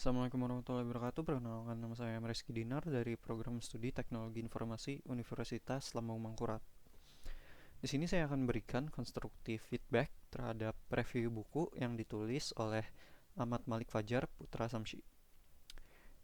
Assalamualaikum warahmatullahi wabarakatuh. Perkenalkan, nama saya Reski Dinar dari Program Studi Teknologi Informasi Universitas Lambung Mangkurat. Di sini saya akan berikan konstruktif feedback terhadap review buku yang ditulis oleh Ahmad Malik Fajar Putra Samsi.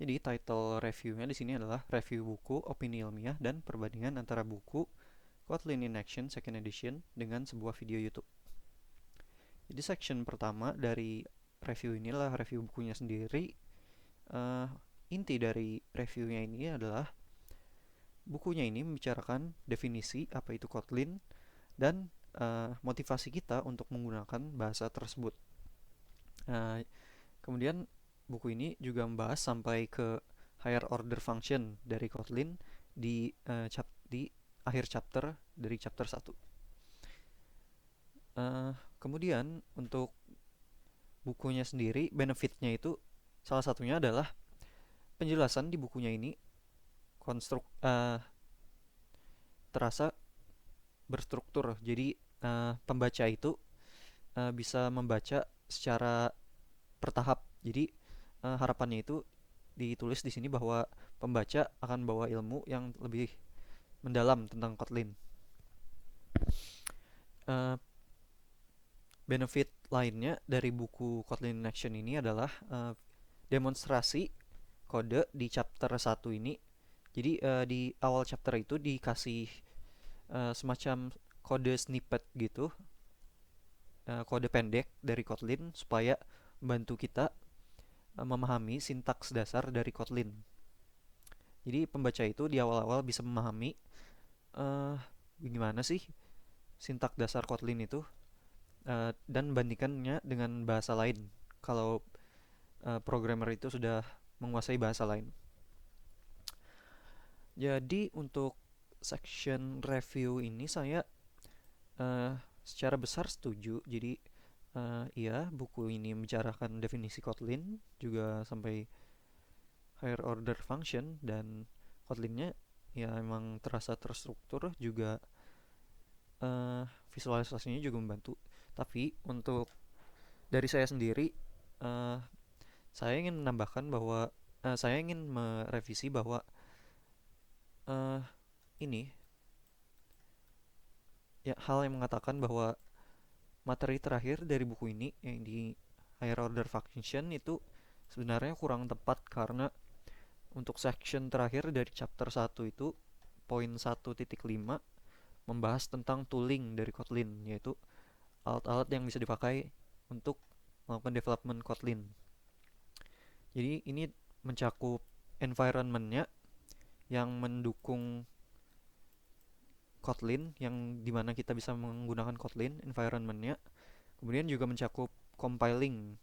Jadi title reviewnya di sini adalah review buku opini ilmiah dan perbandingan antara buku Kotlin in Action Second Edition dengan sebuah video YouTube. Jadi section pertama dari review inilah review bukunya sendiri. uh, Inti dari reviewnya ini adalah bukunya ini membicarakan definisi apa itu Kotlin dan motivasi kita untuk menggunakan bahasa tersebut. Uh, Kemudian buku ini juga membahas sampai ke higher order function dari Kotlin di akhir chapter dari chapter 1. Kemudian untuk bukunya sendiri, benefitnya itu salah satunya adalah penjelasan di bukunya ini terasa berstruktur. Jadi pembaca itu bisa membaca secara bertahap. Jadi harapannya itu ditulis di sini bahwa pembaca akan bawa ilmu yang lebih mendalam tentang Kotlin. Uh, Benefit lainnya dari buku Kotlin in Action ini adalah demonstrasi kode di chapter 1 ini. Jadi di awal chapter itu dikasih semacam kode snippet gitu, kode pendek dari Kotlin supaya membantu kita memahami sintaks dasar dari Kotlin. Jadi pembaca itu di awal-awal bisa memahami uh, gimana sih sintaks dasar Kotlin itu, dan bandingkannya dengan bahasa lain kalau programmer itu sudah menguasai bahasa lain. Jadi untuk section review ini saya secara besar setuju. Jadi iya, buku ini membicarakan definisi Kotlin juga sampai higher order function, dan Kotlinnya ya emang terasa terstruktur juga, visualisasinya juga membantu. Tapi untuk dari saya sendiri, uh, saya ingin menambahkan bahwa saya ingin merevisi bahwa uh, ini ya hal yang mengatakan bahwa materi terakhir dari buku ini yang di higher order function itu sebenarnya kurang tepat, karena untuk section terakhir dari chapter 1 itu poin 1.5 membahas tentang tooling dari Kotlin, yaitu alat-alat yang bisa dipakai untuk melakukan development Kotlin. Jadi ini mencakup environment-nya yang mendukung Kotlin, yang dimana kita bisa menggunakan Kotlin environment-nya. Kemudian juga mencakup compiling.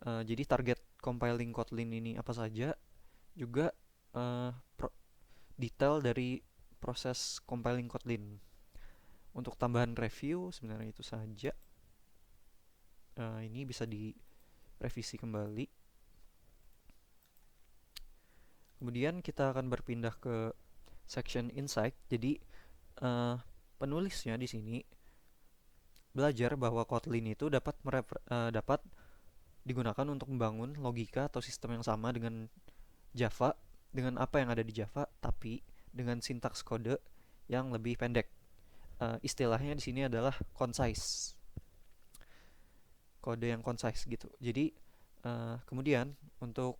Jadi target compiling Kotlin ini apa saja, juga uh, detail dari proses compiling Kotlin. Untuk tambahan review sebenarnya itu saja. Ini bisa direvisi kembali. Kemudian kita akan berpindah ke section insight. Jadi penulisnya di sini belajar bahwa Kotlin itu dapat digunakan untuk membangun logika atau sistem yang sama dengan Java, dengan apa yang ada di Java, tapi dengan sintaks kode yang lebih pendek. Istilahnya di sini adalah concise, kode yang concise gitu. Jadi kemudian untuk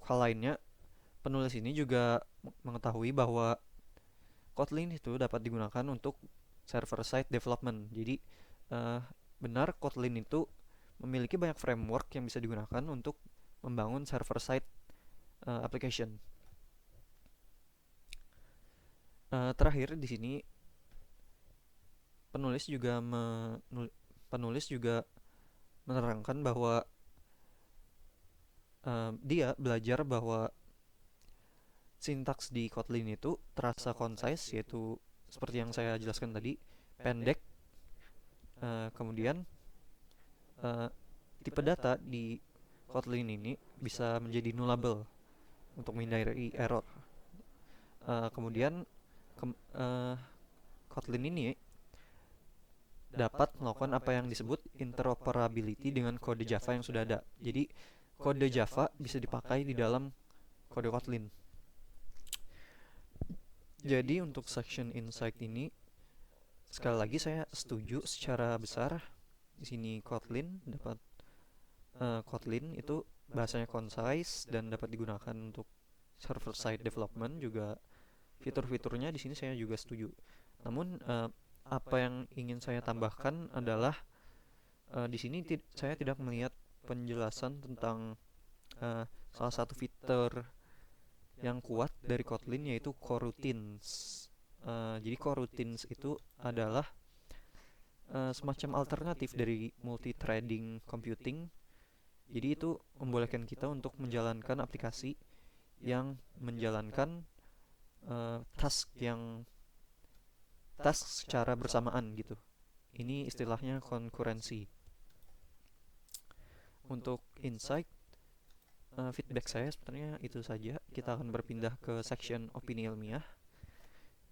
hal lainnya, penulis ini juga mengetahui bahwa Kotlin itu dapat digunakan untuk server-side development. Jadi uh, benar Kotlin itu memiliki banyak framework yang bisa digunakan untuk membangun server-side application. Terakhir di sini penulis juga penulis juga menerangkan bahwa dia belajar bahwa sintaks di Kotlin itu terasa concise, yaitu seperti yang saya jelaskan tadi, pendek. Kemudian uh, tipe data di Kotlin ini bisa menjadi nullable untuk menghindari error. Kemudian ke, uh, Kotlin ini dapat melakukan apa yang disebut interoperability dengan kode Java yang sudah ada. Jadi kode Java bisa dipakai di dalam kode Kotlin. Jadi untuk section insight ini, sekali lagi saya setuju secara besar. Di sini Kotlin Kotlin itu bahasanya concise dan dapat digunakan untuk server side development juga. Fitur-fiturnya di sini saya juga setuju. Namun apa yang ingin saya tambahkan adalah di sini saya tidak melihat penjelasan tentang salah satu fitur yang kuat dari Kotlin, yaitu coroutines. Jadi coroutines itu adalah semacam alternatif dari multi-threading computing. Jadi itu membolehkan kita untuk menjalankan aplikasi yang menjalankan task secara bersamaan gitu. Ini istilahnya konkurensi. Untuk insight, feedback saya sebenarnya itu saja. Kita akan berpindah ke section opini ilmiah.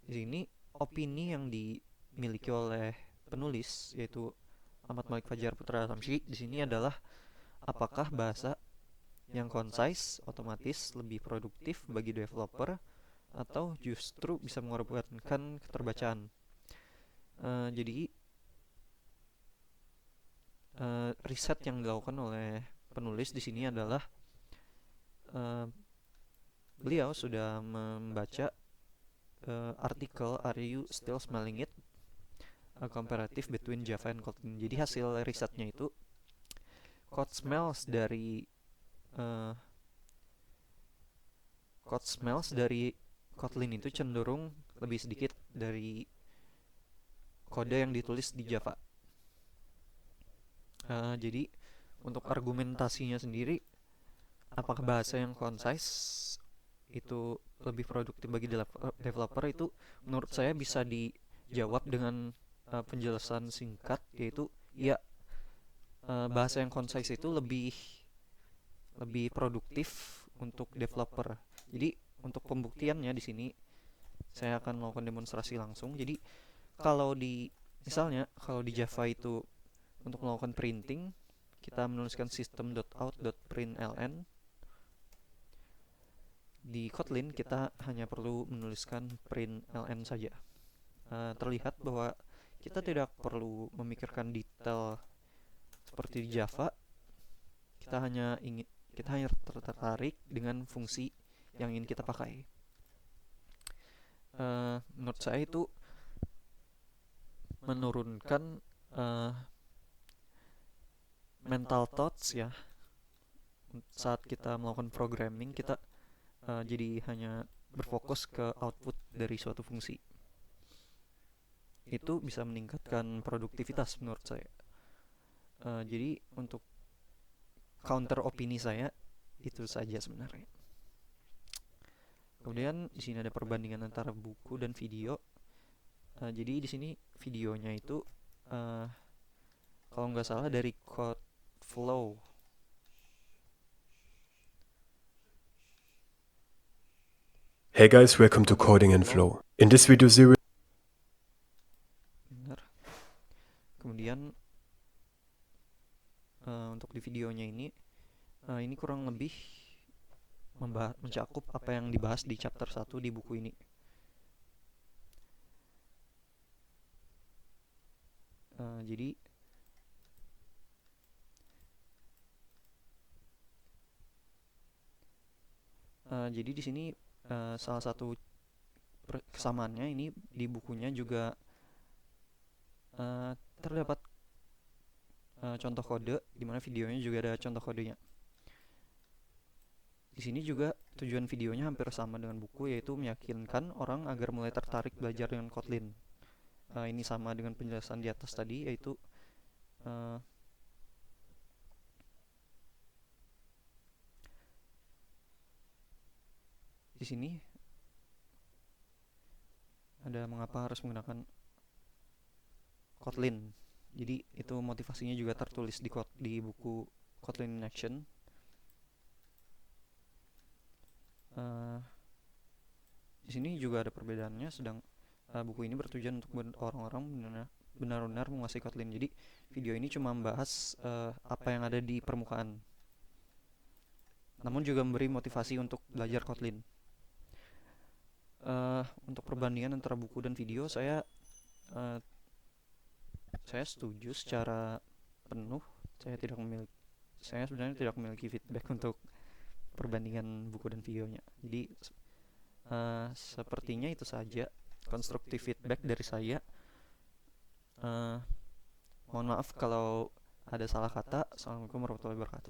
Di sini opini yang dimiliki oleh penulis, yaitu Ahmad Malik Fajar Putra Samsi, di sini adalah apakah bahasa yang concise otomatis lebih produktif bagi developer atau justru bisa mengorbankan keterbacaan. Jadi riset yang dilakukan oleh penulis di sini adalah beliau sudah membaca artikel Are You Still Smelling It? A Comparative Between Java and Kotlin. Jadi hasil risetnya itu code smells dari Kotlin itu cenderung lebih sedikit dari kode yang ditulis di Java. Jadi untuk argumentasinya sendiri, apakah bahasa yang concise itu lebih produktif bagi developer, itu menurut saya bisa dijawab dengan penjelasan singkat, yaitu ya, bahasa yang concise itu lebih produktif untuk developer. Jadi untuk pembuktiannya di sini saya akan melakukan demonstrasi langsung. Jadi misalnya kalau di Java itu untuk melakukan printing kita menuliskan system.out.println. Di Kotlin kita hanya perlu menuliskan println saja. Terlihat bahwa kita tidak perlu memikirkan detail seperti di Java. Kita hanya tertarik dengan fungsi yang ingin kita pakai. Menurut saya itu menurunkan mental thoughts ya. Saat kita melakukan programming, kita jadi hanya berfokus ke output dari suatu fungsi. Itu bisa meningkatkan produktivitas menurut saya. Jadi untuk counter opini saya itu saja sebenarnya. Kemudian di sini ada perbandingan antara buku dan video. Jadi di sini videonya itu kalau nggak salah dari Codeflow. Hey guys, welcome to Coding and Flow. In this video series, Benar. Kemudian untuk di videonya ini kurang lebih mencakup apa yang dibahas di chapter 1 di buku ini. Jadi di sini salah satu kesamaannya ini di bukunya juga terdapat contoh kode, di mana videonya juga ada contoh kodenya. Di sini juga tujuan videonya hampir sama dengan buku, yaitu meyakinkan orang agar mulai tertarik belajar dengan Kotlin. Ini sama dengan penjelasan di atas tadi, yaitu di sini ada mengapa harus menggunakan Kotlin. Jadi itu motivasinya juga tertulis di buku Kotlin in Action. Di sini juga ada perbedaannya, sedang buku ini bertujuan untuk orang-orang benar-benar menguasai Kotlin. Jadi video ini cuma membahas apa yang ada di permukaan, namun juga memberi motivasi untuk belajar Kotlin. Untuk perbandingan antara buku dan video, saya setuju secara penuh. Saya sebenarnya tidak memiliki feedback untuk perbandingan buku dan videonya. Jadi sepertinya itu saja konstruktif feedback dari saya. Mohon maaf kalau ada salah kata. Assalamualaikum warahmatullahi wabarakatuh.